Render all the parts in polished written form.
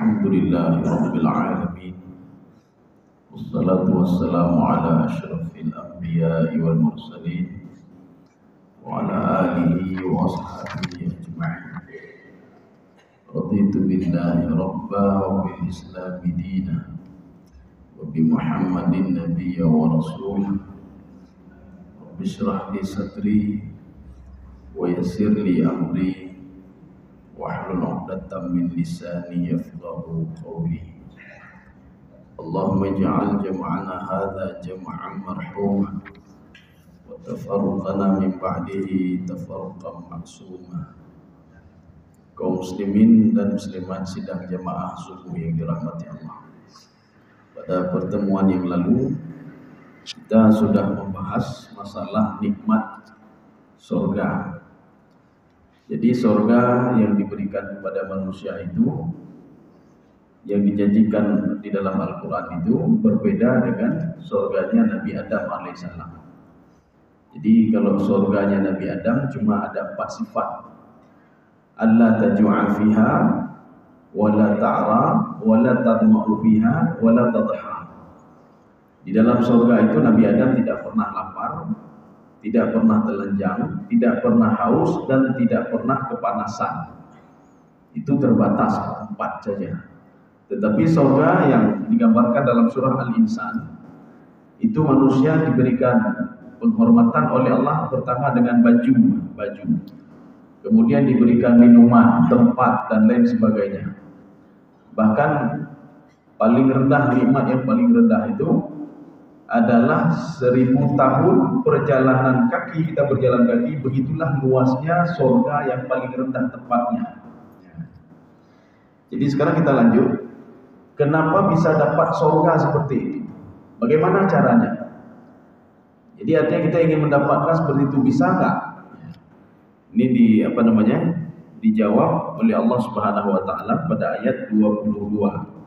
Alhamdulillahi Rabbil Alamin. Wassalatu wassalamu ala ashrafil anbiya'i wal mursalin wa ala alihi wa ashabihi ajma'in. Raditu billahi rabba wa bil islami dina wa bi Muhammadin nabiyya wa rasulah. Rabbi shrah li sadri wa yassir li amri wahlul 'uqdatam min lisani yafqahu qawli. Allahumma ij'al jam'ana hadza jam'an marhuma wa tafarruqana min ba'dihi tafarruqan ma'suma. Kaum muslimin dan muslimat sidang jamaah subuh yang dirahmati Allah. Pada pertemuan yang lalu kita sudah membahas masalah nikmat surga. Jadi surga yang diberikan kepada manusia itu, yang dijanjikan di dalam Al-Quran itu berbeda dengan surganya Nabi Adam alaihissalam. Jadi kalau surganya Nabi Adam cuma ada 4 sifat. Allah tajua fiha, wala ta'ra, wala tadma'u fiha, wala tadha. Di dalam surga itu Nabi Adam tidak pernah lapar, tidak pernah telanjang, tidak pernah haus, dan tidak pernah kepanasan. Itu terbatas 4 saja. Tetapi surga yang digambarkan dalam surah Al-Insan, itu manusia diberikan penghormatan oleh Allah pertama dengan baju. Kemudian diberikan minuman, tempat, dan lain sebagainya. Bahkan paling rendah, nikmat yang paling rendah itu adalah 1000 tahun perjalanan kaki, kita berjalan kaki, begitulah luasnya surga yang paling rendah tempatnya. Jadi sekarang kita lanjut. Kenapa bisa dapat surga seperti itu? Bagaimana caranya? Jadi artinya kita ingin mendapatkan seperti itu, bisa enggak? Ini dijawab oleh Allah Subhanahu wa taala pada ayat 22.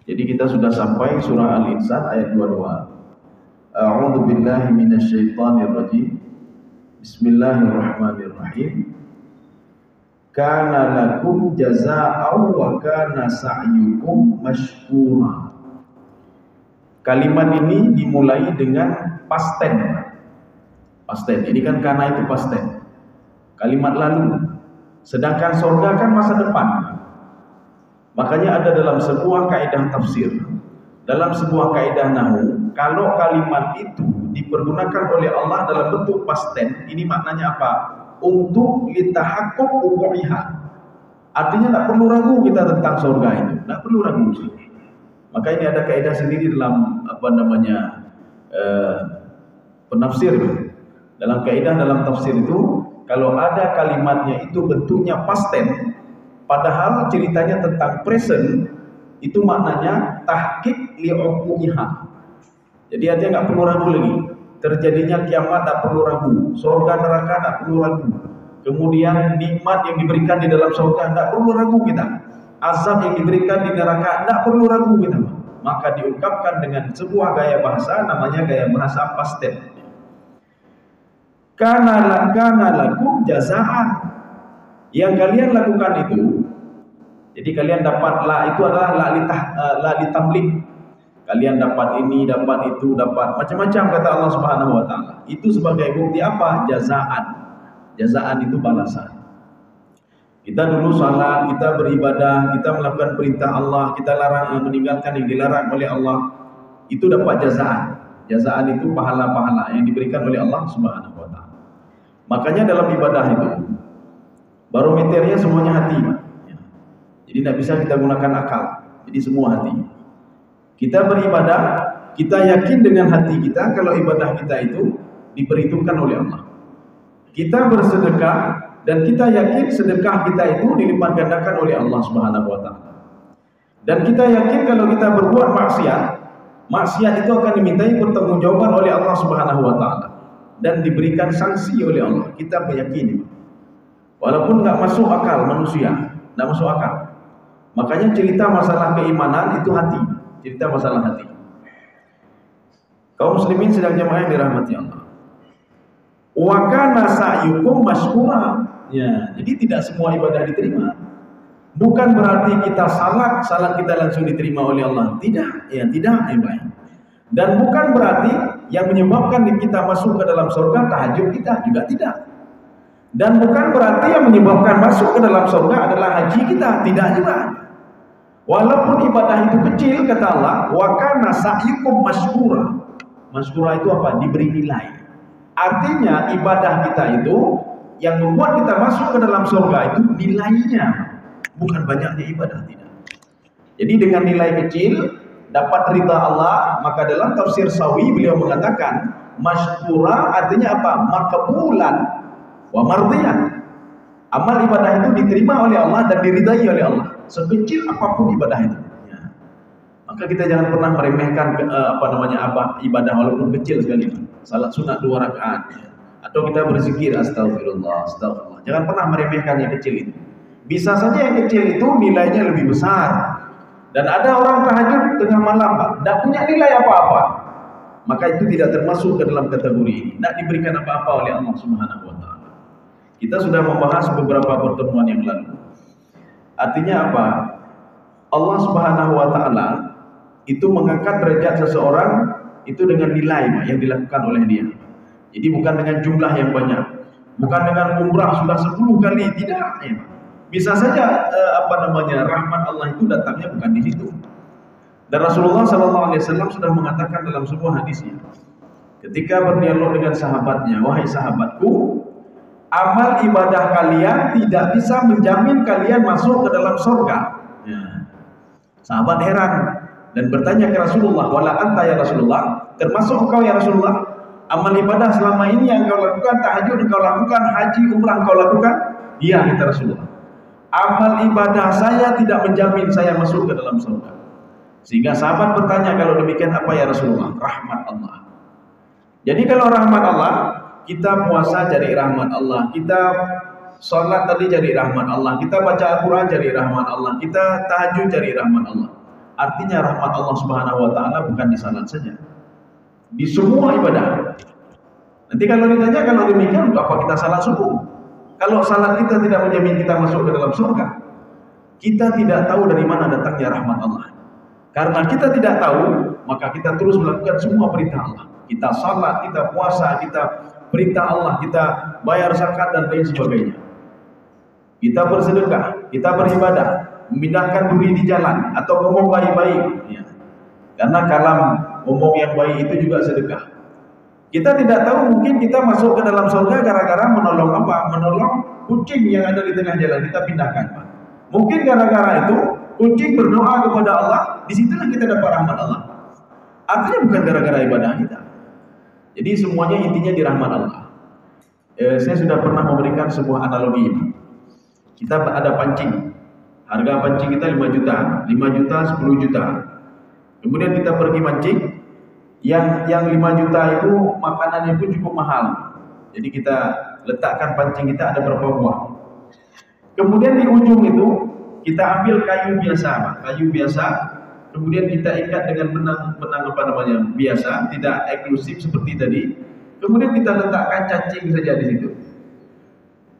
Jadi kita sudah sampai surah Al-Insan ayat 22. A'udzu billahi minasyaitonir rajim. Bismillahirrahmanirrahim. Kana lakum jazaa'u wa kana sa'yukum mashkura. Kalimat ini dimulai dengan past tense. Past tense. Ini kan kana itu past tense. Kalimat lalu. Sedangkan surga kan masa depan. Makanya ada dalam sebuah kaidah tafsir, dalam sebuah kaidah nahwu, kalau kalimat itu dipergunakan oleh Allah dalam bentuk past tense, ini maknanya apa? Untuk litahaqquq wuqu'iha. Artinya tidak perlu ragu kita tentang surga itu, tidak perlu ragu. Maka ini ada kaidah sendiri dalam penafsir. Dalam kaidah dalam tafsir itu, kalau ada kalimatnya itu bentuknya past tense, padahal ceritanya tentang present, itu maknanya tahqiq li'uqu'iha. Jadi artinya enggak perlu ragu lagi. Terjadinya kiamat enggak perlu ragu, surga neraka enggak perlu ragu. Kemudian nikmat yang diberikan di dalam surga enggak perlu ragu kita. Azab yang diberikan di neraka enggak perlu ragu kita. Maka diungkapkan dengan sebuah gaya bahasa, namanya gaya bahasa past tense. Kana lakum jazaa'an. Yang kalian lakukan itu, jadi kalian dapat la itu adalah la litamlik. Kalian dapat ini, dapat itu, dapat macam-macam kata Allah Subhanahu wa taala. Itu sebagai bukti apa? Jazaan. Jazaan itu balasan. Kita dulu salat, kita beribadah, kita melakukan perintah Allah, kita meninggalkan yang dilarang oleh Allah. Itu dapat jazaan. Jazaan itu pahala-pahala yang diberikan oleh Allah Subhanahu wa taala. Makanya dalam ibadah itu barometernya semuanya hati, Pak. Jadi tidak bisa kita gunakan akal. Jadi semua hati. Kita beribadah, kita yakin dengan hati kita kalau ibadah kita itu diperhitungkan oleh Allah. Kita bersedekah dan kita yakin sedekah kita itu dilipat gandakan oleh Allah Subhanahu wa taala. Dan kita yakin kalau kita berbuat maksiat itu akan dimintai pertanggungjawaban oleh Allah Subhanahu wa taala dan diberikan sanksi oleh Allah. Kita meyakini. Walaupun nggak masuk akal manusia, nggak masuk akal. Makanya cerita masalah keimanan itu hati, cerita masalah hati. Kaum muslimin sedang jamaah yang dirahmati Allah. Wa kana sa'yukum mashkura. Ya, jadi tidak semua ibadah diterima. Bukan berarti kita salat kita langsung diterima oleh Allah. Tidak, ya tidak, baik. Dan bukan berarti yang menyebabkan kita masuk ke dalam surga tahajud kita, juga tidak. Dan bukan berarti yang menyebabkan masuk ke dalam surga adalah haji kita, tidak juga. Walaupun ibadah itu kecil, kata Allah, wa kana sa'yukum masykura. Masykura itu apa? Diberi nilai. Artinya ibadah kita itu yang membuat kita masuk ke dalam surga itu nilainya, bukan banyaknya ibadah, tidak. Jadi dengan nilai kecil dapat ridha Allah, maka dalam tafsir Sawi beliau mengatakan masykura artinya apa? Maqbulan wa mardiyan. Amal ibadah itu diterima oleh Allah dan diridai oleh Allah, sekecil apapun ibadah itu. Ya. Maka kita jangan pernah meremehkan ibadah walaupun kecil sekali. Salat sunat 2 rakaat, ya. Atau kita berzikir astagfirullah, astagfirullah. Jangan pernah meremehkan yang kecil itu. Bisa saja yang kecil itu nilainya lebih besar. Dan ada orang tahajud tengah malam, tidak punya nilai apa-apa, maka itu tidak termasuk ke dalam kategori ini, tidak diberikan apa-apa oleh Allah Subhanahu wa Ta'ala. Kita sudah membahas beberapa pertemuan yang lalu. Artinya apa? Allah Subhanahu wa Ta'ala itu mengangkat derajat seseorang itu dengan nilai yang dilakukan oleh dia. Jadi bukan dengan jumlah yang banyak, bukan dengan umrah sudah 10 kali, tidak. Ya. Bisa saja rahmat Allah itu datangnya bukan di situ. Dan Rasulullah SAW sudah mengatakan dalam sebuah hadisnya, ketika berdialog dengan sahabatnya, wahai sahabatku, amal ibadah kalian tidak bisa menjamin kalian masuk ke dalam surga. Ya. Sahabat heran dan bertanya ke Rasulullah, wala anta ya Rasulullah, termasuk engkau ya Rasulullah? Amal ibadah selama ini yang engkau lakukan, tahajud engkau lakukan, haji, umrah engkau lakukan? Iya, kata Rasulullah. Amal ibadah saya tidak menjamin saya masuk ke dalam surga. Sehingga sahabat bertanya, kalau demikian apa ya Rasulullah? Rahmat Allah. Jadi kalau rahmat Allah, kita puasa jadi rahmat Allah, kita sholat tadi jadi rahmat Allah, kita baca Al-Quran jadi rahmat Allah, kita tahajud jadi rahmat Allah. Artinya rahmat Allah Subhanahu wa Ta'ala bukan di salat saja, di semua ibadah. Nanti kalau ditanya, kalau demikian untuk apa kita salat subuh? Kalau salat kita tidak menjamin kita masuk ke dalam surga, kita tidak tahu dari mana datangnya rahmat Allah. Karena kita tidak tahu, maka kita terus melakukan semua perintah Allah. Kita salat, kita puasa, kita perintah Allah, kita bayar zakat dan lain sebagainya. Kita bersedekah, kita beribadah, memindahkan duri di jalan, atau ngomong baik-baik. Ya. Karena kalam ngomong yang baik itu juga sedekah. Kita tidak tahu, mungkin kita masuk ke dalam surga gara-gara menolong apa? Menolong kucing yang ada di tengah jalan, kita pindahkan. Mungkin gara-gara itu kucing berdoa kepada Allah, disitulah kita dapat rahmat Allah. Artinya bukan gara-gara ibadah kita. Jadi semuanya intinya di rahmat Allah. Saya sudah pernah memberikan sebuah analogi. Kita ada pancing, harga pancing kita 5 juta, 5 juta, 10 juta. Kemudian kita pergi mancing. Yang 5 juta itu makanannya pun cukup mahal. Jadi kita letakkan pancing kita ada berapa buah. Kemudian di ujung itu kita ambil kayu biasa, kemudian kita ikat dengan benang biasa, tidak eksklusif seperti tadi. Kemudian kita letakkan cacing saja di situ.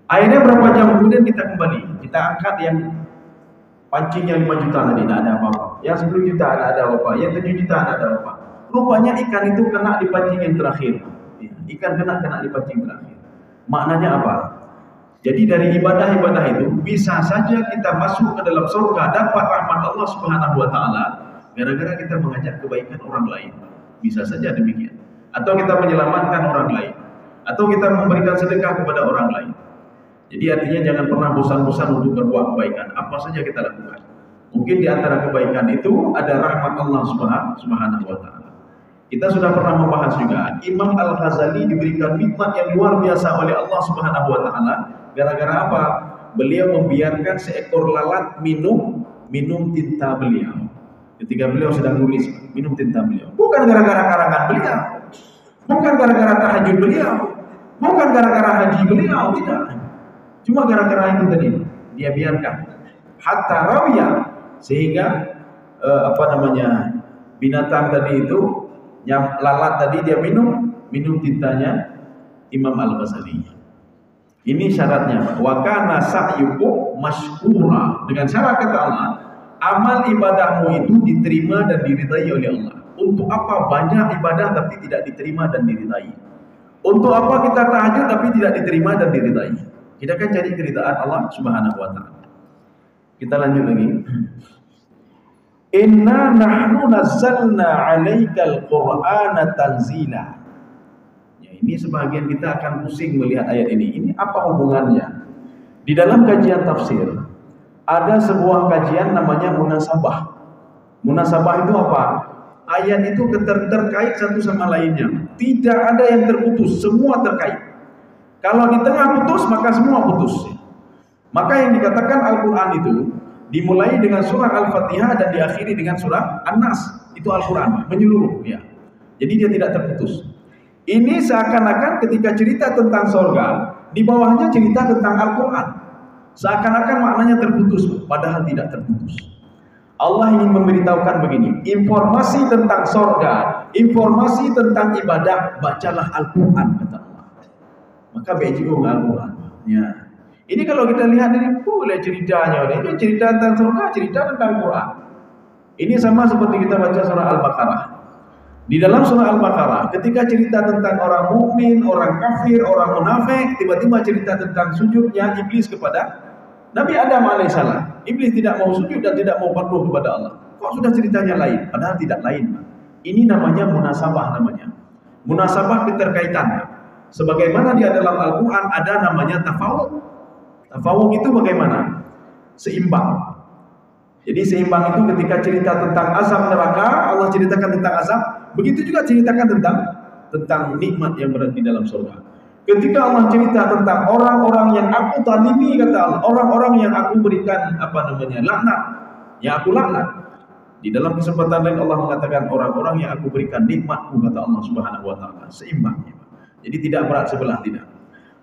Akhirnya berapa jam kemudian kita kembali, kita angkat yang pancing yang 5 juta tadi, tidak ada apa-apa. Yang 10 juta tidak ada apa-apa, yang 7 juta tidak ada apa-apa. Rupanya ikan itu kena di pancing yang terakhir. Ikan kena di pancing terakhir. Maknanya apa? Jadi dari ibadah-ibadah itu bisa saja kita masuk ke dalam surga, dapat rahmat Allah Subhanahu wa Ta'ala gara-gara kita mengajak kebaikan orang lain. Bisa saja demikian. Atau kita menyelamatkan orang lain, atau kita memberikan sedekah kepada orang lain. Jadi artinya jangan pernah bosan-bosan untuk berbuat kebaikan. Apa saja kita lakukan. Mungkin di antara kebaikan itu ada rahmat Allah Subhanahu wa Ta'ala. Kita sudah pernah membahas juga, Imam Al-Ghazali diberikan nikmat yang luar biasa oleh Allah Subhanahu wa Ta'ala. Gara-gara apa? Beliau membiarkan seekor lalat minum tinta beliau. Ketika beliau sedang nulis, minum tinta beliau. Bukan gara-gara karangan beliau, bukan gara-gara tahajud beliau, bukan gara-gara haji beliau, tidak. Cuma gara-gara itu tadi dia biarkan. Hatta rawiya, sehingga binatang tadi itu, yang lalat tadi dia minum tintanya Imam Al-Ghazali. Ini syaratnya. Wa kana sa'yukum mashkura. Dengan syarat kata Allah, amal ibadahmu itu diterima dan diridai oleh Allah. Untuk apa banyak ibadah tapi tidak diterima dan diridai? Untuk apa kita tahajud tapi tidak diterima dan diridai? Kita kan cari keridaan Allah Subhanahu wa taala. Kita lanjut lagi. Inna nahnu nazzalna 'alaikal Qur'ana tanzila. Ini sebagian kita akan pusing melihat ayat ini. Ini apa hubungannya? Di dalam kajian tafsir ada sebuah kajian namanya munasabah. Munasabah itu apa? Ayat itu terkait satu sama lainnya. Tidak ada yang terputus, semua terkait. Kalau di tengah putus, maka semua putus. Maka yang dikatakan Al-Quran itu dimulai dengan surah Al-Fatihah dan diakhiri dengan surah An-Nas. Itu Al-Quran, menyeluruh ya. Jadi dia tidak terputus. Ini seakan-akan ketika cerita tentang surga, di bawahnya cerita tentang Al-Quran. Seakan-akan maknanya terputus, padahal tidak terputus. Allah ingin memberitahukan begini, informasi tentang surga, informasi tentang ibadah, bacalah Al-Quran, kata Allah. Maka BJU Al-Quran. Ya. Ini kalau kita lihat ini, boleh ceritanya. Ini cerita tentang surga, cerita tentang Quran. Ini sama seperti kita baca surah Al-Baqarah. Di dalam surah Al-Baqarah, ketika cerita tentang orang mukmin, orang kafir, orang munafik, tiba-tiba cerita tentang sujudnya iblis kepada Nabi Adam alaihissalam. Iblis tidak mau sujud dan tidak mau patuh kepada Allah. Kok sudah ceritanya lain? Padahal tidak lain. Ini namanya munasabah namanya. Munasabah keterkaitan. Sebagaimana di dalam Al-Quran ada namanya tafawuq. Tafawuq itu bagaimana? Seimbang. Jadi seimbang itu ketika cerita tentang azab neraka, Allah ceritakan tentang azab. Begitu juga ceritakan tentang nikmat yang berada di dalam surga. Ketika Allah cerita tentang orang-orang yang aku zalimi, kata Allah, orang-orang yang aku berikan laknat, yang aku laknat. Di dalam kesempatan lain Allah mengatakan orang-orang yang aku berikan nikmatku, kata Allah Subhanahu wa taala. Seimbang. Jadi tidak berat sebelah, tidak.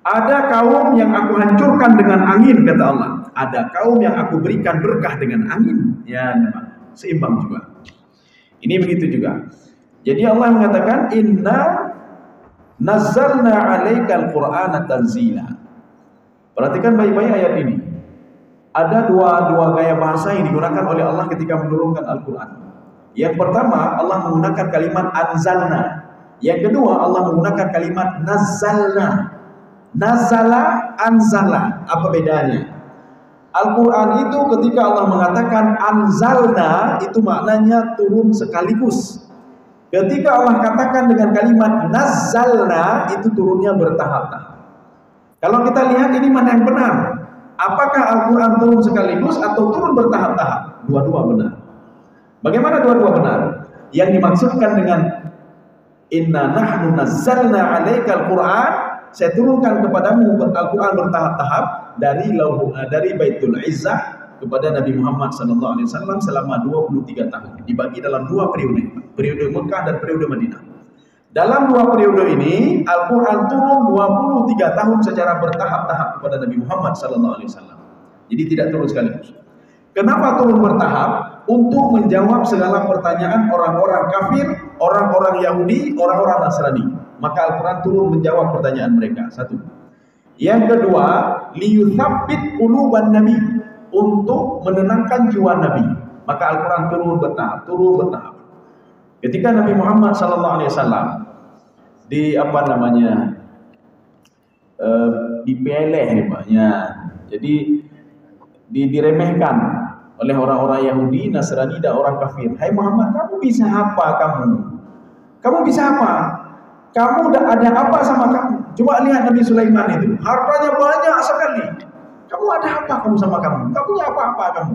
Ada kaum yang aku hancurkan dengan angin, kata Allah. Ada kaum yang aku berikan berkah dengan angin. Ya, seimbang juga. Ini begitu juga. Jadi Allah mengatakan inna nazzalna 'alaikal Qur'ana tanzila. Perhatikan baik-baik ayat ini. Ada dua gaya bahasa yang digunakan oleh Allah ketika menurunkan Al-Qur'an. Yang pertama, Allah menggunakan kalimat anzalna. Yang kedua, Allah menggunakan kalimat nazzalna. Nazala, anzala. Apa bedanya? Al-Quran itu ketika Allah mengatakan anzalna, itu maknanya turun sekaligus. Ketika Allah katakan dengan kalimat nazzalna, itu turunnya bertahap-tahap. Kalau kita lihat ini mana yang benar? Apakah Al-Quran turun sekaligus atau turun bertahap-tahap? Dua-dua benar. Bagaimana dua-dua benar? Yang dimaksudkan dengan inna nahnu nazzalna 'alaikal Qur'an, saya turunkan kepadamu Al-Quran bertahap-tahap dari Baitul Izzah kepada Nabi Muhammad SAW selama 23 tahun. Dibagi dalam dua periode Mekah dan periode Madinah. Dalam dua periode ini Al-Quran turun 23 tahun secara bertahap-tahap kepada Nabi Muhammad SAW. Jadi tidak turun sekaligus. Kenapa turun bertahap? Untuk menjawab segala pertanyaan orang-orang kafir, orang-orang Yahudi, orang-orang Nasrani. Maka Al-Quran turun menjawab pertanyaan mereka. Satu. Yang kedua, liyuthabbit quluban nabi, untuk menenangkan jiwa Nabi. Maka Al-Quran turun bertahap. Ketika Nabi Muhammad SAW dipeleh, jadi diremehkan oleh orang-orang Yahudi, Nasrani dan orang kafir. Hai Muhammad, kamu bisa apa kamu? Kamu bisa apa? Kamu ada apa sama kamu? Coba lihat Nabi Sulaiman itu, hartanya banyak sekali. Kamu ada apa kamu sama kamu? Kamu punya apa-apa kamu?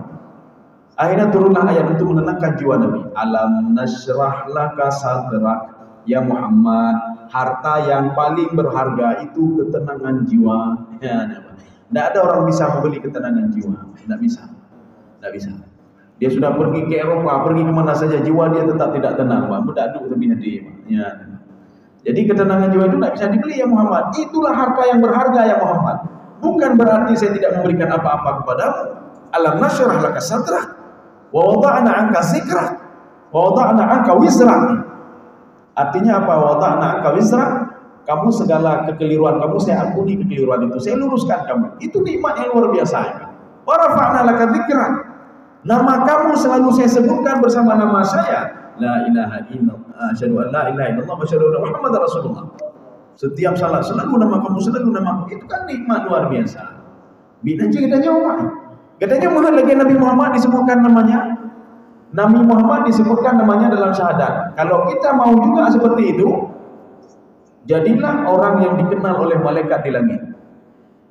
Akhirnya turunlah ayat untuk menenangkan jiwa Nabi. Alam nashrah laka sadrak, ya Muhammad, harta yang paling berharga itu ketenangan jiwa. Ya, tidak ada orang bisa membeli ketenangan jiwa. Tidak bisa. Dia sudah pergi ke Eropa, pergi kemana saja, jiwa dia tetap tidak tenang. Mudah duduk lebih hati. Ya. Jadi ketenangan jiwa itu tidak bisa dibeli, ya Muhammad. Itulah harta yang berharga, ya Muhammad. Bukan berarti saya tidak memberikan apa-apa kepadamu. Alam nashrah laka sadrak wa wada'na 'anka zikrak wa wada'na 'anka wizrak. Artinya apa? Wada'na 'anka wizrak, kamu segala kekeliruan kamu saya ampuni kekeliruan itu, saya luruskan kamu. Itu nikmat yang luar biasa. Wa rafa'na laka dzikrak. Nama kamu selalu saya sebutkan bersama nama saya. La ilaha illallah, asyhadu an la ilaha illallah wa asyhadu anna Muhammadar Rasulullah. Setiap salat selalu nama kamu, selalu nama kamu. Itu kan nikmat luar biasa. Bila katanya Umar, katanya mana lagi Nabi Muhammad disebutkan namanya? Nabi Muhammad disebutkan namanya dalam syahadat. Kalau kita mau juga seperti itu, jadilah orang yang dikenal oleh malaikat di langit.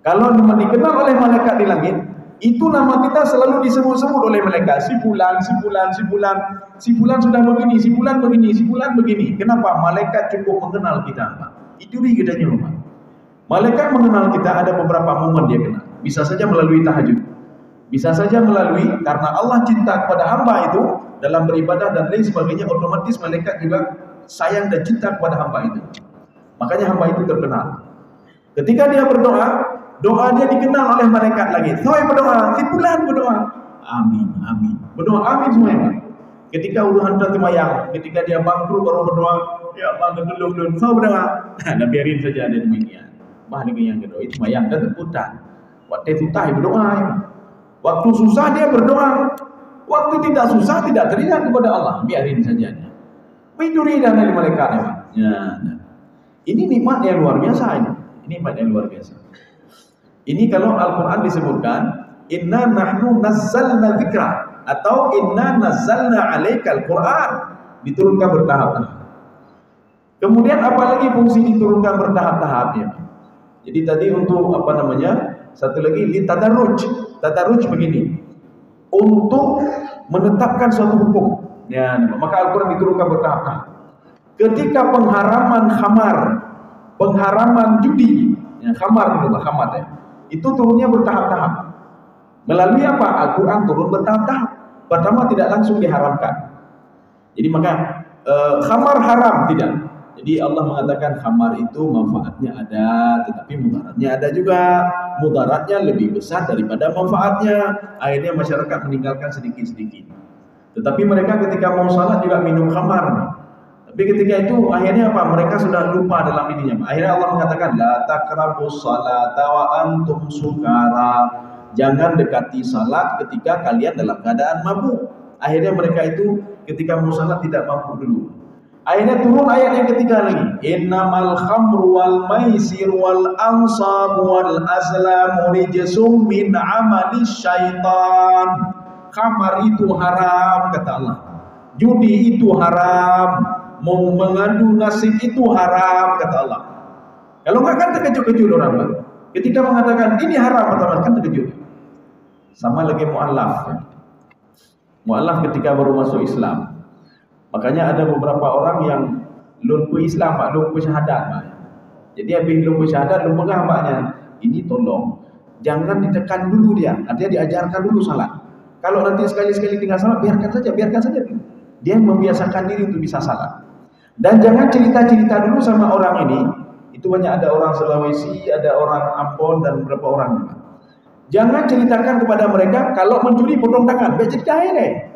Kalau dikenal oleh malaikat di langit, itu nama kita selalu disebut-sebut oleh malaikat. Si fulan, si fulan, si fulan, si fulan sudah begini, si fulan begini, si fulan begini. Kenapa? Malaikat cukup mengenal kita. Itu dia katanya Umar. Malaikat mengenal kita ada beberapa momen dia kenal. Bisa saja melalui tahajud. Bisa saja melalui karena Allah cinta kepada hamba itu dalam beribadah dan lain sebagainya, otomatis malaikat juga sayang dan cinta kepada hamba itu. Makanya hamba itu terkenal. Ketika dia berdoa, doa dia dikenal oleh malaikat lagi. Saya berdoa, si fulan berdoa. Amin, amin. Berdoa amin semuanya. Ketika urusan tersemayang, ketika dia bangkrut baru berdoa, ya Allah tolong, saya berdoa. Nah, biarin saja ada demikian. Bah lagi yang kedua itu semayang dan terputar. Waktu itu tak berdoa. Waktu susah dia berdoa. Waktu tidak susah tidak teriak kepada Allah, biarin saja. Widuri dan dari malaikat ya. Ini nikmat yang luar biasa ini. Nikmat yang luar biasa. Ini kalau Al-Quran disebutkan inna nahnu nazzalna dzikra atau inna nazzalna 'alaikal Quran, diturunkan bertahap-tahap. Kemudian apalagi fungsi diturunkan bertahap-tahap ya. Jadi tadi untuk apa namanya? Satu lagi li tadarruj. Tadarruj begini. Untuk menetapkan suatu hukum. Ya, maka Al-Quran diturunkan bertahap-tahap. Ketika pengharaman khamar, pengharaman judi, ya, khamar ya. Itu turunnya bertahap-tahap. Melalui apa? Al-Quran turun bertahap-tahap. Pertama tidak langsung diharamkan. Jadi maka khamar haram tidak. Jadi Allah mengatakan khamar itu manfaatnya ada, tetapi mudaratnya ada juga. Mudaratnya lebih besar daripada manfaatnya. Akhirnya masyarakat meninggalkan sedikit-sedikit. Tetapi mereka ketika mau salat juga minum khamar. Tapi ketika itu akhirnya apa? Mereka sudah lupa dalam ininya. Akhirnya Allah mengatakan la taqrabus salata wa antum sukara. Jangan dekati salat ketika kalian dalam keadaan mabuk. Akhirnya mereka itu ketika mau salat tidak mabuk dulu. Akhirnya turun ayat yang ketiga lagi. Innamal khamru wal maisir wal ansab wal azlamu rijsum min amali syaitan. Khamar itu haram kata Allah. Judi itu haram. Mengadu nasib itu haram kata Allah. Kalau enggak kan terkejut-kejut orang. Ketika mengatakan ini haram pertama kan terkejut. Sama lagi mu'allaf. Mu'allaf ketika baru masuk Islam. Makanya ada beberapa orang yang lumpuh Islam, Pak, lumpuh syahadat, Pak. Jadi habis lumpuh syahadat, lumpuh Paknya. Ini tolong, jangan ditekan dulu dia. Artinya diajarkan dulu salat. Kalau nanti sekali-sekali tinggal salat, biarkan saja. Dia membiasakan diri untuk bisa salat. Dan jangan cerita-cerita dulu sama orang ini. Itu banyak, ada orang Sulawesi, ada orang Ambon dan beberapa orang juga. Jangan ceritakan kepada mereka kalau mencuri potong tangan, baik cerita ini.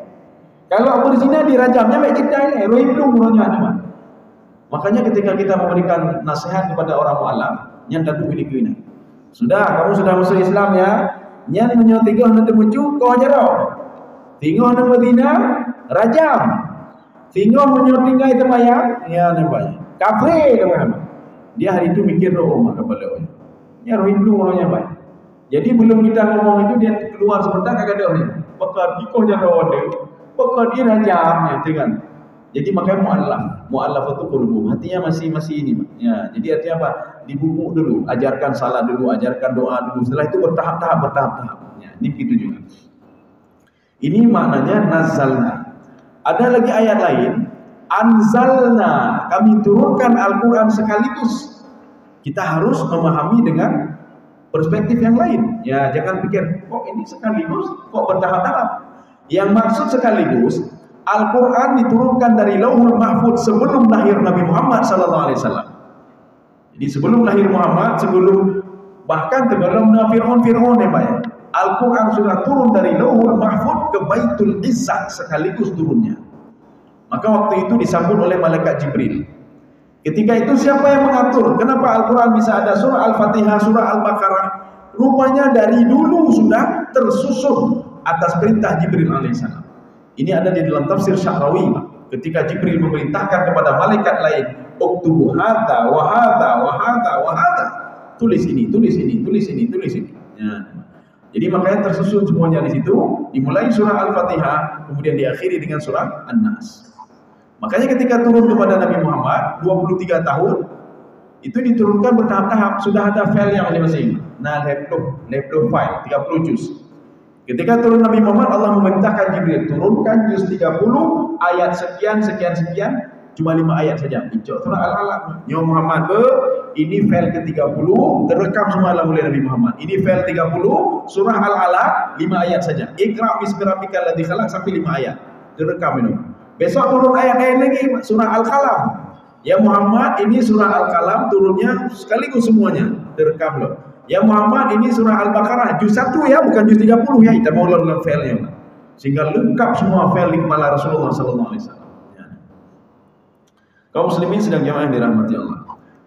Kalau berzina dirajamnya baik cerita ini, roh belum mulanya. Makanya ketika kita memberikan nasihat kepada orang mu'alaf, yang tadu ini kuina. Sudah, kamu sudah masuk Islam ya. Nyan menyotigoh nanti muncul kau ajarau. Tinggal nang berzina, rajam. Tinggal menyotinggai temayang, ya namanya. Kafir teman. Dia hari itu mikir roh maka beliau. Ya roh belum mulanya baik. Jadi belum kita ngomong itu dia keluar sebentar kagak ada orang. Maka dikoh ajarau ada. Pokok dia rajamnya, kan? Jadi makanya mu'allaf itu qulubum, hatinya masih ini, Pak. Ya, jadi artinya apa? Dibubuk dulu, ajarkan salat dulu, ajarkan doa dulu. Setelah itu bertahap. Ya, ini begitu juga. Ini maknanya nazzalna. Ada lagi ayat lain, anzalna. Kami turunkan Al-Qur'an sekaligus. Kita harus memahami dengan perspektif yang lain. Ya, jangan pikir kok ini sekaligus, kok bertahap-tahap. Yang maksud sekaligus Al-Quran diturunkan dari Lauhul Mahfuz sebelum lahir Nabi Muhammad SAW. Jadi sebelum lahir Muhammad, bahkan sebelum Fir'aun ya Pak ya, Al-Quran sudah turun dari Lauhul Mahfuz ke Baitul Izzah sekaligus turunnya. Maka waktu itu disambut oleh malaikat Jibril. Ketika itu siapa yang mengatur? Kenapa Al-Quran bisa ada surah Al-Fatihah, surah Al-Baqarah? Rupanya dari dulu sudah tersusun atas perintah Jibril alaihissalam. Ini ada di dalam tafsir Sya'rawi. Ketika Jibril memerintahkan kepada malaikat lain, "Uktubu hadza wa hadza wa hadza wa hadza." Tulis ini, tulis ini, tulis ini, tulis ini. Ya. Jadi makanya tersusun semuanya di situ, dimulai surah Al-Fatihah, kemudian diakhiri dengan surah An-Nas. Makanya ketika turun kepada Nabi Muhammad 23 tahun, itu diturunkan bertahap-tahap, sudah ada file yang masing-masing. Nah, laptop file 30 juz. Ketika turun Nabi Muhammad, Allah memerintahkan Jibril turunkan juz 30 ayat sekian sekian sekian, cuma 5 ayat saja. Ijok surah Al-Alaq. Ya Muhammad, ini file ke-30 terekam semua oleh Nabi Muhammad. Ini file 30 surah Al-Alaq 5 ayat saja. Iqra bismi rabbikal ladzi khalaq sampai 5 ayat. Terekam itu. Besok turun ayat lain lagi surah Al-Qalam. Ya Muhammad, ini surah Al-Qalam turunnya sekaligus semuanya. Terekam loh. Ya Muhammad, ini surah Al-Baqarah juz 1 ya, bukan juz 30 ya. Kita mau dalam file-nya. Sehingga lengkap semua file di kepala Rasulullah sallallahu alaihi wasallam. Kaum muslimin sedang jamaah dirahmati Allah.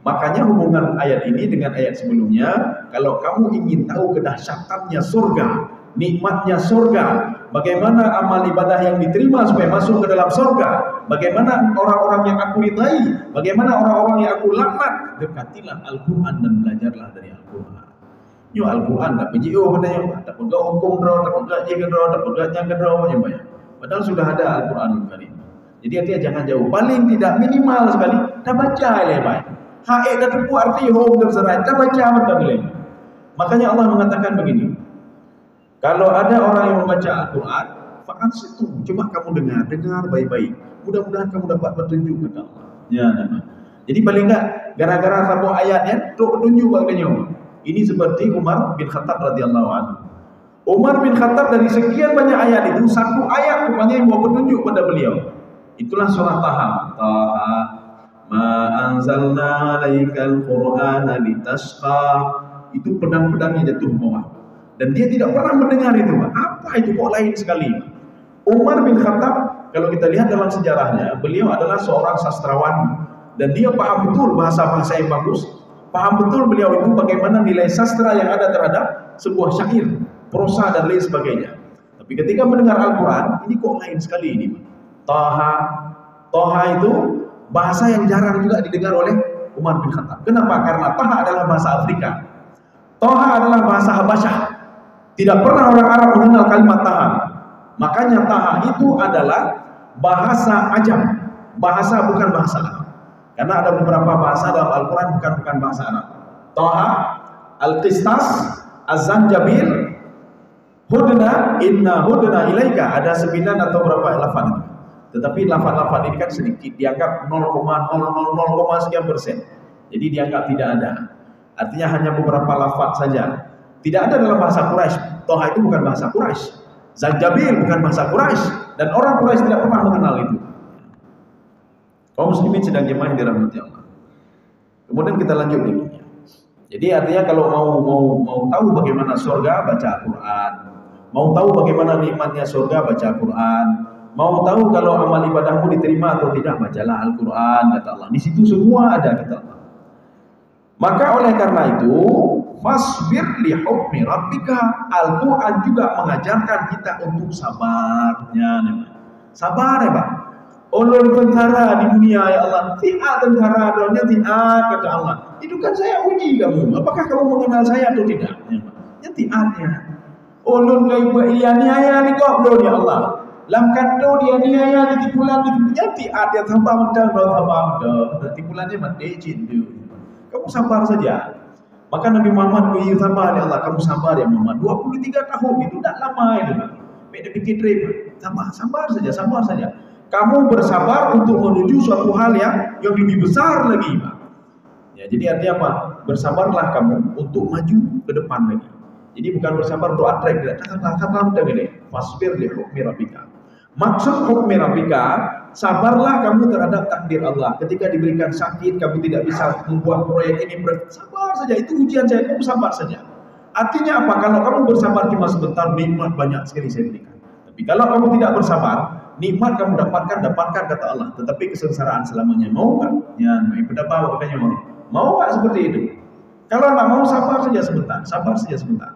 Makanya hubungan ayat ini dengan ayat sebelumnya, kalau kamu ingin tahu kedahsyatannya surga, nikmatnya surga, bagaimana amal ibadah yang diterima supaya masuk ke dalam surga, bagaimana orang-orang yang aku ridai, bagaimana orang-orang yang aku laknat, dekatilah Al-Quran dan belajarlah dari Al-Quran. Yo Al-Quran tak pergi katanya, tak pegang hukum draw, tak pegang jaga draw, tak pegang jaga draw yang banyak. Padahal sudah ada Al-Quran Karim. Jadi artinya jangan jauh, paling tidak minimal sekali dah baca baik. Haid dah tepu arti home terserah, dah baca betul. Makanya Allah mengatakan begini. Kalau ada orang yang membaca Al-Quran, fa'an situ, coba kamu dengar baik-baik. Mudah-mudahan kamu dapat petunjuk kata Allah. Ya, nah. Jadi paling enggak gara-gara satu ayatnya tu petunjuk bagainya. Ini seperti Umar bin Khattab radhiyallahu anhu. Umar bin Khattab dari sekian banyak ayat itu satu ayat rupanya yang mau petunjuk pada beliau. Itulah surah Taha. Taha ma anzalna 'alaikal qur'ana litasqa. Itu pedang-pedangnya jatuh bawah. Dan dia tidak pernah mendengar itu. Apa itu kok lain sekali? Umar bin Khattab, kalau kita lihat dalam sejarahnya, beliau adalah seorang sastrawan dan dia paham betul bahasa-bahasa yang bagus. Paham betul beliau itu bagaimana nilai sastra yang ada terhadap sebuah syair, prosa dan lain sebagainya. Tapi ketika mendengar Al-Quran, ini kok lain sekali ini. Taha itu bahasa yang jarang juga didengar oleh Umar bin Khattab. Kenapa? Karena Taha adalah bahasa Afrika. Taha adalah bahasa Habasyah. Tidak pernah orang Arab mengenal kalimat Taha. Makanya Taha itu adalah bahasa Ajam. Bahasa bukan bahasa Arab. Karena ada beberapa bahasa dalam Al-Quran bukan bahasa Arab. Taha, Al-Qistas, Az-Zanjabil, Hudna, Inna Hudna ilaika. Ada 9 atau berapa lafaz itu. Tetapi lafaz-lafaz ini kan sedikit, dianggap 0,000 sekian persen. Jadi dianggap tidak ada. Artinya hanya beberapa lafaz saja. Tidak ada dalam bahasa Quraisy. Taha itu bukan bahasa Quraisy. Zanjabil bukan bahasa Quraisy. Dan orang Quraisy tidak pernah mengenal itu. Kaum muslimin sedang jemaah dirahmati Allah. Kemudian kita lanjut lagi. Jadi artinya kalau mau tahu bagaimana surga, baca Al-Quran. Mau tahu bagaimana nikmatnya surga, baca Al-Quran. Mau tahu kalau amal ibadahmu diterima atau tidak, bacalah Al-Quran, kata Allah. Di situ semua ada, kata Allah. Maka oleh karena itu, fasbir li hukmi rabbika. Al-Quran juga mengajarkan kita untuk sabarnya. Sabar ya Pak. Ulun tentara di dunia ya Allah, tiat tentara doanya tiat kata Allah. Itu kan saya uji kamu. Apakah kamu mengenal saya atau tidak? Ya tiatnya. Ulun kai iya niaya ni kok belum ya Allah. Lam kanto dia niaya di tipulan ya tiat ya tambah medal tambah medal. Tipulannya mati cintu. Kamu sabar saja. Maka Nabi Muhammad beri sabar ya Allah, kamu sabar ya Muhammad. 23 tahun itu tidak lama itu. Beda pikir sabar saja. Kamu bersabar untuk menuju suatu hal yang lebih besar lagi, Pak. Ya, jadi artinya apa? Bersabarlah kamu untuk maju ke depan lagi. Jadi bukan bersabar doa trek, kata-kata begini. Fasbir li hukmi rabbika. Maksud hukmi rabbika, sabarlah kamu terhadap takdir Allah. Ketika diberikan sakit, kamu tidak bisa membuat proyek ini, sabar saja. Itu ujian saya, kamu sabar saja. Artinya apa? Kalau kamu bersabar cuma sebentar, nikmat banyak sekali saya berikan. Tapi kalau kamu tidak bersabar, Nikmat kamu dapatkan kata Allah, tetapi kesengsaraan selamanya. Mau tak? Ya, pada bawa katanya mau. Mau tak seperti itu? Kalau tak mau, sabar saja sebentar.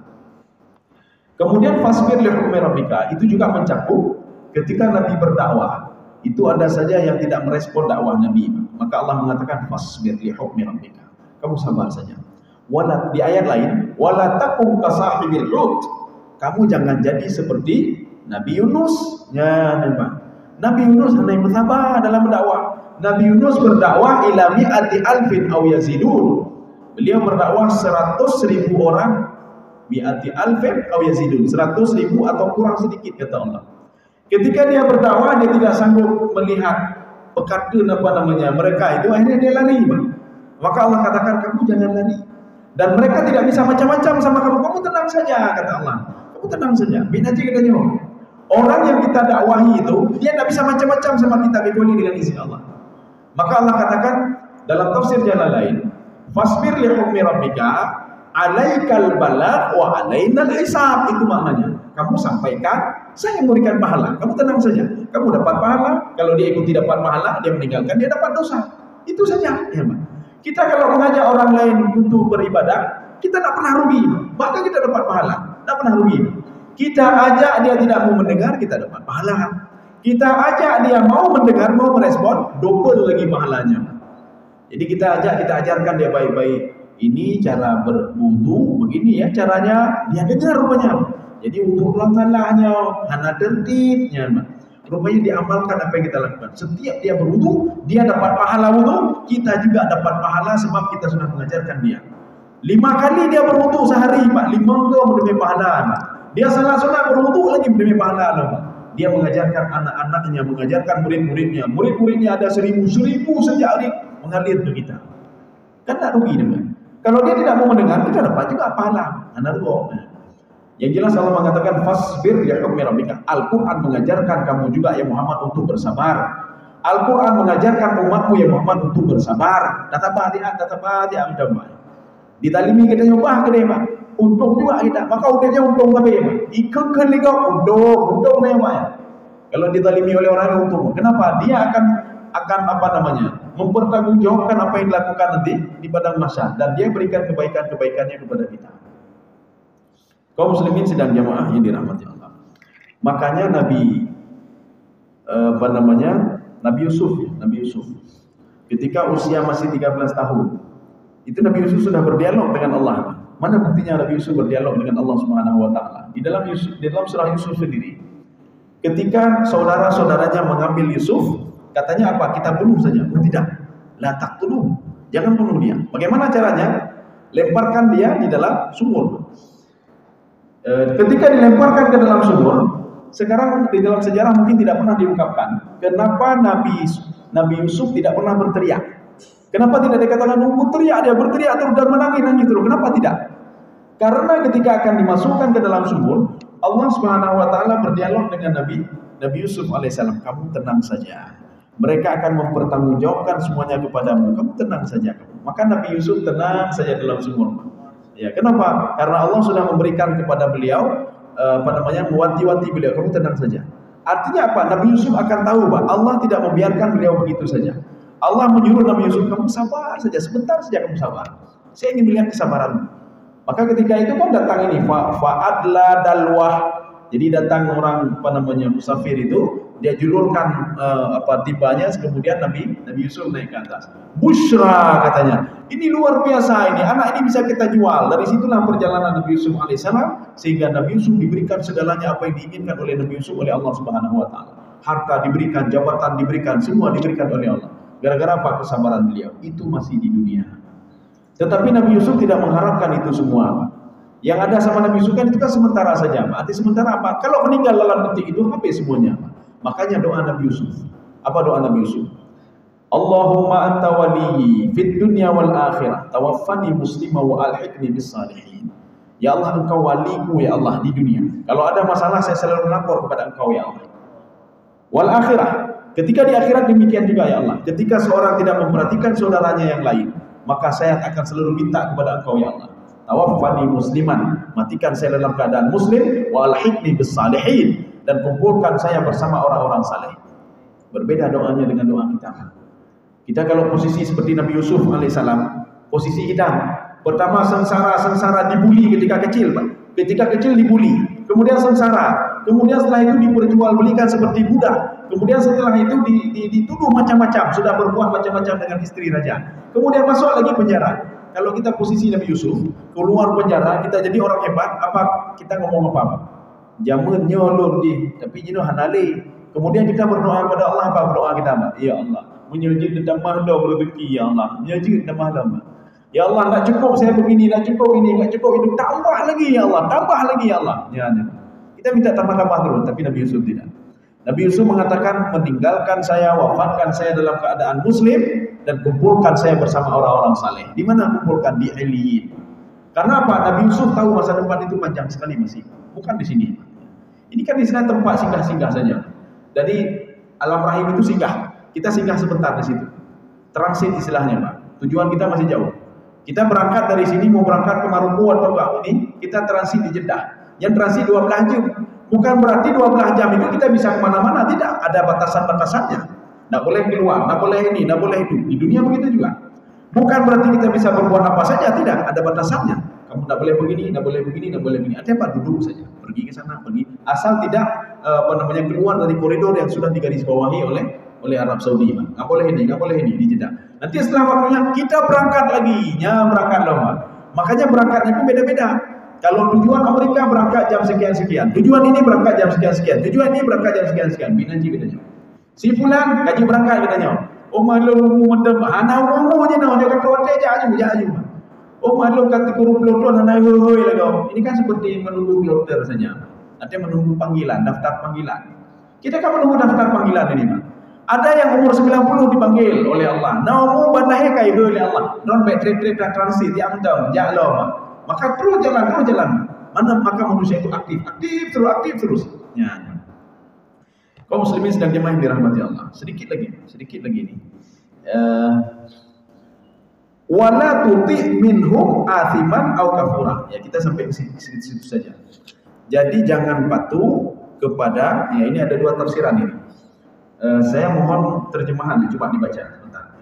Kemudian fasbir li hukmi rabbika, itu juga mencakup ketika Nabi berdakwah. Itu ada saja yang tidak merespon dakwah Nabi, maka Allah mengatakan fasbir li hukmi rabbika. Kamu sabar saja. Wala, di ayat lain, wala takum kasahibil hut. Kamu jangan jadi seperti Nabi Yunus. Ya, Nabi Yunus hanya bersabar dalam berdakwah. Nabi Yunus berdakwah ila mi'ati alfin aw yazidun. Beliau berdakwah 100.000 orang, mi'ati alfin aw yazidun, 100.000 atau kurang sedikit kata Allah. Ketika dia berdakwah, dia tidak sanggup melihat pekatun mereka itu, akhirnya dia lari. Maka Allah katakan, kamu jangan lari. Dan mereka tidak bisa macam-macam sama kamu. Kamu tenang saja kata Allah. Kamu tenang saja. Bin aja katanya. Orang yang kita dakwahi itu, dia tidak bisa macam-macam sama kita kecuali dengan izin Allah. Maka Allah katakan dalam tafsir jalan lain, fasbir li hukmi rabbika alaikal balagh wa alainal hisab. Itu maknanya. Kamu sampaikan, saya memberikan pahala. Kamu tenang saja. Kamu dapat pahala. Kalau dia ikut tidak dapat pahala, dia meninggalkan, dia dapat dosa. Itu saja. Ya, kita kalau mengajak orang lain untuk beribadah, kita tak pernah rugi. Bahkan kita dapat pahala. Tak pernah rugi. Kita ajak dia tidak mau mendengar, kita dapat pahala. Kita ajak dia mau mendengar, mau merespon, double lagi pahalanya. Jadi kita ajak, kita ajarkan dia baik-baik. Ini cara berwudu, begini ya caranya. Dia dengar rupanya. Jadi untuk langkah-langkahnya, hana tertibnya. Rupanya diamalkan apa yang kita lakukan. Setiap dia berwudu, dia dapat pahala wudu, kita juga dapat pahala sebab kita sudah mengajarkan dia. 5 kali dia berwudu sehari, Pak. 5 ke mendapat pahala, Pak. Dia salat berwudu lagi mendapat pahala, Pak. Dia mengajarkan anak-anaknya, mengajarkan murid-muridnya. Murid-muridnya ada 1000 sejak hari mengalir ke kita. Kan tak rugi dia. Kalau dia tidak mau mendengar, kita dapat juga pahala. Yang jelas Allah mengatakan fasbir li hukmi rabbika. Al-Qur'an mengajarkan kamu juga ya Muhammad untuk bersabar. Al-Qur'an mengajarkan umatmu ya Muhammad untuk bersabar. Tatabadi'at damai. Ditalimi kita nyobah ke dia, Pak. Untung juga kita. Maka udahnya untung tapi, Pak. Ikutkan liga untung dia, Pak. Kalau ditalimi oleh orang yang untung. Kenapa? Dia akan mempertanggungjawabkan apa yang dilakukan nanti di padang mahsyar dan dia berikan kebaikan-kebaikannya kepada kita. Kaum muslimin sedang jamaah yang dirahmati Allah. Makanya Nabi Yusuf ketika usia masih 13 tahun, itu Nabi Yusuf sudah berdialog dengan Allah. Mana buktinya Nabi Yusuf berdialog dengan Allah Subhanahu wa taala? Di dalam surah Yusuf sendiri, ketika saudara-saudaranya mengambil Yusuf, katanya apa? Kita bunuh saja. Oh, tidak. La taqtuluh. Jangan bunuh dia. Bagaimana caranya? Lemparkan dia di dalam sumur. Ketika dilemparkan ke dalam sumur, sekarang di dalam sejarah mungkin tidak pernah diungkapkan kenapa Nabi Yusuf tidak pernah berteriak. Kenapa tidak dikatakan berteriak terus dan menangis terus? Kenapa tidak? Karena ketika akan dimasukkan ke dalam sumur, Allah Subhanahu wa taala berdialog dengan Nabi Yusuf alaihissalam. Kamu tenang saja. Mereka akan mempertanggungjawabkan semuanya kepadamu. Kamu tenang saja. Maka Nabi Yusuf tenang saja dalam sumur. Ya, kenapa? Karena Allah sudah memberikan kepada beliau mewanti-wanti beliau, kamu tenang saja. Artinya apa? Nabi Yusuf akan tahu bahwa Allah tidak membiarkan beliau begitu saja. Allah menyuruh Nabi Yusuf, kamu sabar saja, sebentar saja kamu sabar. Saya ingin melihat kesabaranmu. Maka ketika itu kan datang ini fa'adla dalwah. Jadi datang orang musafir itu, dia julurkan tibanya, kemudian Nabi Yusuf naik ke atas. Bushra katanya, ini luar biasa ini, anak ini bisa kita jual. Dari situlah perjalanan Nabi Yusuf alaihissalam, sehingga Nabi Yusuf diberikan segalanya apa yang diinginkan oleh Nabi Yusuf oleh Allah Subhanahu wa taala. Harta diberikan, jabatan diberikan, semua diberikan oleh Allah. Gara-gara apa? Kesabaran beliau. Itu masih di dunia. Tetapi Nabi Yusuf tidak mengharapkan itu semua. Yang ada sama Nabi Yusuf kan itu kan sementara saja. Arti sementara apa? Kalau meninggal dalam detik itu habis semuanya. Makanya doa Nabi Yusuf. Apa doa Nabi Yusuf? Allahumma anta waliyyi fid dunya wal akhirah, tawaffani muslima wa alhiqni bis salihin. Ya Allah, engkau waliku ya Allah di dunia. Kalau ada masalah saya selalu melapor kepada engkau ya Allah. Wal akhirah, ketika di akhirat demikian juga ya Allah. Ketika seorang tidak memperhatikan saudaranya yang lain, maka saya akan selalu minta kepada engkau ya Allah. Tawaffani musliman, matikan saya dalam keadaan muslim, wa alhiqni bis salihin, dan kumpulkan saya bersama orang-orang saleh. Berbeda doanya dengan doa kita. Kita kalau posisi seperti Nabi Yusuf alaihissalam, posisi kita pertama sengsara dibuli ketika kecil, Pak. Ketika kecil dibuli, kemudian sengsara, kemudian setelah itu diperjualbelikan seperti budak, kemudian setelah itu dituduh macam-macam, sudah berbuat macam-macam dengan istri raja, kemudian masuk lagi penjara. Kalau kita posisi Nabi Yusuf, keluar penjara, kita jadi orang hebat, apa kita ngomong apa? Jamun nyolong di, tapi jino hanale. Kemudian kita berdoa kepada Allah, apa berdoa kita? Ya Allah, menyujud dan mahlam rezeki, ya Allah, menyujud dan mahlam. Ya Allah, tak cukup saya begini, tak cukup ini, tak cukup itu, tambah lagi ya Allah, tambah lagi ya Allah. Ya, kita minta tambah-tambah terus, tapi Nabi Yusuf tidak. Nabi Yusuf mengatakan, meninggalkan saya, wafatkan saya dalam keadaan muslim, dan kumpulkan saya bersama orang-orang saleh. Di mana kumpulkan? Di Iliyin. Karena apa? Nabi Yusuf tahu masa depan itu panjang sekali masih, bukan di sini. Ini kan di sana tempat singgah-singgah saja. Jadi alam rahim itu singgah. Kita singgah sebentar di situ. Transit istilahnya, Pak. Tujuan kita masih jauh. Kita berangkat dari sini mau berangkat ke Maroko atau enggak, ini kita transit di Jeddah. Yang transit 12 jam. Bukan berarti 12 jam itu kita bisa kemana-mana. Tidak, ada batasan-batasannya. Tidak boleh keluar, tidak boleh ini, tidak boleh itu. Di dunia begitu juga. Bukan berarti kita bisa berbuat apa saja. Tidak, ada batasannya. Kamu tidak boleh begini, tidak boleh begini, tidak boleh begini. Artinya apa? Duduk saja. Pergi ke sana, pergi. Asal tidak keluar dari koridor yang sudah digarisbawahi oleh Arab Saudi. Nggak boleh ini, nggak boleh ini di Jeddah. Nanti setelah waktunya kita berangkat lagi, berangkat lama. Makanya berangkatnya pun beda-beda. Kalau tujuan Amerika berangkat jam sekian-sekian, tujuan ini berangkat jam sekian-sekian, tujuan ini berangkat jam sekian-sekian. Binanji katanya. Si fulan kaji berangkat katanya. Oh malu mendem, anak umum je nak dia kata hotel je aju. Oh malu kata guru peloton anak hoi lagi. Ini kan seperti menunggu kloter saja. Artinya menunggu panggilan, daftar panggilan. Kita kan menunggu daftar panggilan ini, Pak. Ada yang umur 90 dipanggil oleh Allah. Nah, bandai kai oleh Allah. Non baik trade transit yang dong, jalo. Maka terus jalan. Mana maka manusia itu aktif terus. Ya. Kaum muslimin sedang jemaah yang dirahmati Allah. Sedikit lagi ini. Wala tuti minhum athiman au kafura. Ya, kita sampai ke situ saja. Jadi jangan patuh kepada, ya ini ada dua tafsiran ini. Saya mohon terjemahan, coba dibaca sebentar.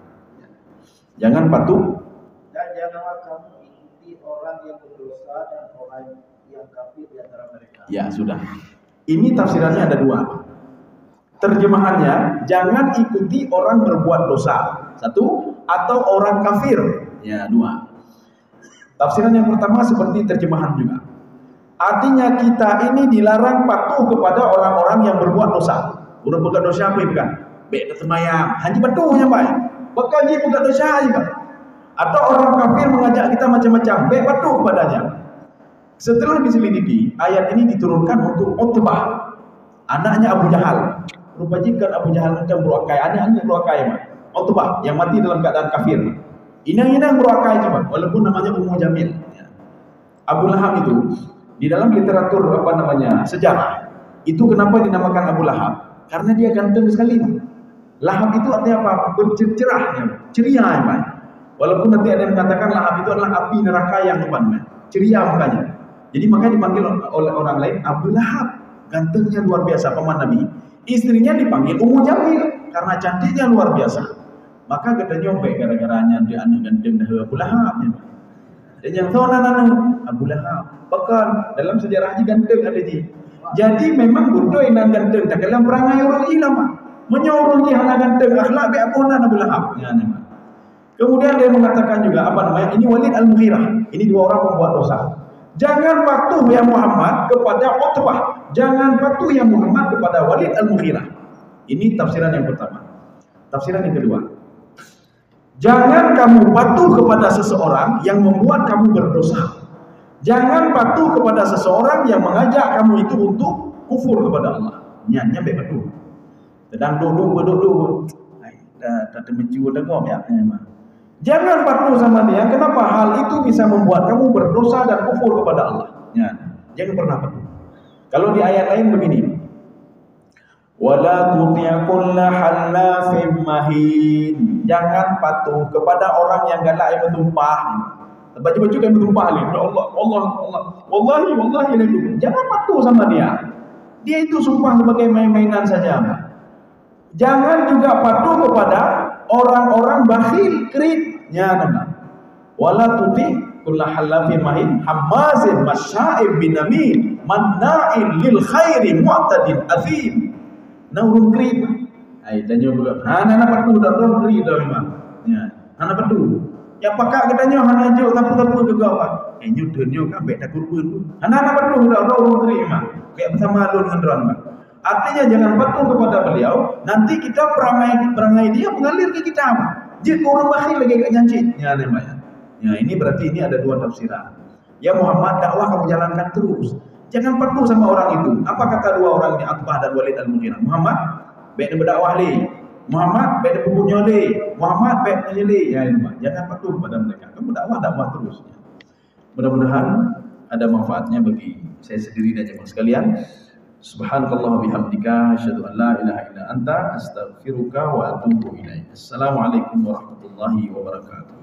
Jangan patuh dan janganlah kamu ikuti orang yang berdosa dan orang yang kafir di antara mereka. Ya sudah. Ini tafsirannya ada dua. Terjemahannya, jangan ikuti orang berbuat dosa. Satu, atau orang kafir. Ya, dua. Tafsiran yang pertama seperti terjemahan juga. Artinya kita ini dilarang patuh kepada orang-orang yang berbuat dosa. Udah bukan dosa apa bukan? Baik tersemayam, haji betuhnya baik. Bukan haji bukan dosa juga. Atau orang kafir mengajak kita macam-macam, baik patuh kepadanya. Setelah diselidiki, ayat ini diturunkan untuk Utbah, anaknya Abu Jahal. Rupanya Abu Jahal macam beruakai, anaknya beruakai, Utbah yang mati dalam keadaan kafir. Inang-inang beruakai cuma, walaupun namanya Ummu Jamil. Abu Lahab itu di dalam literatur sejarah itu kenapa dinamakan Abu Lahab? Karena dia ganteng sekali. Lahab itu artinya apa? Bercerah, ceria, Pak. Walaupun nanti ada yang mengatakan Lahab itu adalah api neraka yang ceria mukanya. Jadi makanya dipanggil oleh orang lain Abu Lahab. Gantengnya luar biasa, paman Nabi. Istrinya dipanggil Ummu Jamil karena cantiknya luar biasa. Maka katanya baik gara-garanya dia anak ganteng dah Abu Lahab. Dan yang tahu anak Abu Lahab. Bahkan dalam sejarah haji ganteng ada ji. Jadi memang bodoh yang ganteng tak dalam perangai orang lama. Menyorong dia anak ganteng akhlak be abunan Abu Lahab. Ya, kemudian dia mengatakan juga ini Walid Al-Mughirah. Ini dua orang pembuat dosa. Jangan patuh ya Muhammad kepada Utbah. Jangan patuh ya Muhammad kepada Walid Al-Mughirah. Ini tafsiran yang pertama. Tafsiran yang kedua. Jangan kamu patuh kepada seseorang yang membuat kamu berdosa. Jangan patuh kepada seseorang yang mengajak kamu itu untuk kufur kepada Allah. Nyanya baik patuh. Sedang duduk. Dah menjiwa degom ya. Jangan patuh sama dia. Kenapa? Hal itu bisa membuat kamu berdosa dan kufur kepada Allah. Ya, jangan pernah patuh. Kalau di ayat lain begini. Wala tuti' kulla halafim mahin. Jangan patuh kepada orang yang galak yang bertumpah. Baju-baju kan bertumpah ni. Allah. Wallahi. Jangan patuh sama dia. Dia itu sumpah sebagai main-mainan saja. Jangan juga patuh kepada orang-orang bakhil, kreditnya nama. Wala tuti kullu halafin mahin hammazin masya'ib binamin manna'in lil khairi mu'tadin azim. Naurun kredit. Ai tanya pula. Nana patuh dah dong kredit dah memang. Ya, nana patuh. Ya pakak katanya hana jo tapu-tapu juga apa. Nyudunyo kan bek takut pun. Nana patuh dah dong kredit memang. Kayak bersama alun dengan ron. Artinya jangan patuh kepada beliau, nanti kita perangai dia mengalir ke kita. Jika orang bakhil lagi kat nyancit. Ya namanya. Ya ini berarti ini ada dua tafsiran. Ya Muhammad, dakwah kamu jalankan terus. Jangan patuh sama orang itu. Apa kata dua orang ini, Atbah dan Walid al-Mughirah? Muhammad, baik dia berdakwah li. Muhammad, baik dia pembunuh li. Muhammad, baik dia li. Ya ini, jangan patuh pada mereka. Kamu dakwah terus. Mudah-mudahan ada manfaatnya bagi saya sendiri dan jemaah sekalian. Subhanakallah bihamdika asyhadu an la ilaha illa anta astaghfiruka wa atubu ilaik. Assalamualaikum warahmatullahi wabarakatuh.